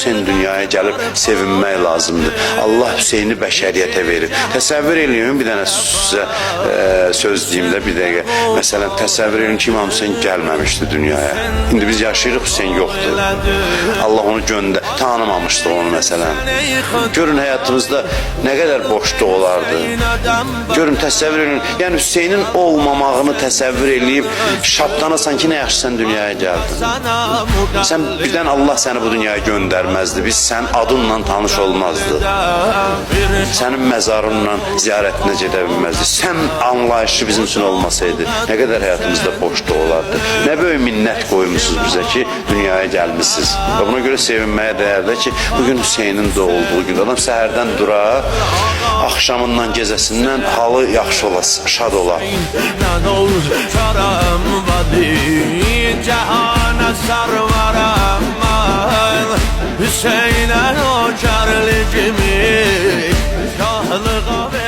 Hüseyn dünyaya gəlib sevinmək lazımdır. Allah Hüseyni bəşəriyyətə verir. Təsəvvür eləyin, bir dənə sizə söz deyim də bir dəqiqə. Məsələn, təsəvvür eləyin ki, İmam Hüseyn gəlməmişdi dünyaya. İndi biz yaşayırıq, Hüseyn yoxdur. Allah onu tanımamışdı onu məsələn. Görün həyatımızda nə qədər boşluq olardı. Görün, təsəvvür eləyin. Yəni Hüseynin olmamağını təsəvvür eləyib şadlanasan ki, nə yaxşı sən dünyaya gəldin. Sən birdən Allah səni bu dünyaya göndərməzdi. Biz sən adınla tanış olmazdı. Sənin məzarınla ziyarətinə gedə bilməzdi. Sən anlayışı bizim üçün olmasaydı, nə qədər həyatımızda boşluq olardı. Nə böyük minnət qoymusunuz bizə ki, dünyaya gəlmişsiniz. Və buna görə sevinməyə dəyərli ki, bugün Hüseynin doğulduğu gün. Adam səhərdən durar, axşamından, gecəsindən halı yaxşı ola, şad ola. Cehana sarvaram Hüseyin'e o karlı kimi Şahlığa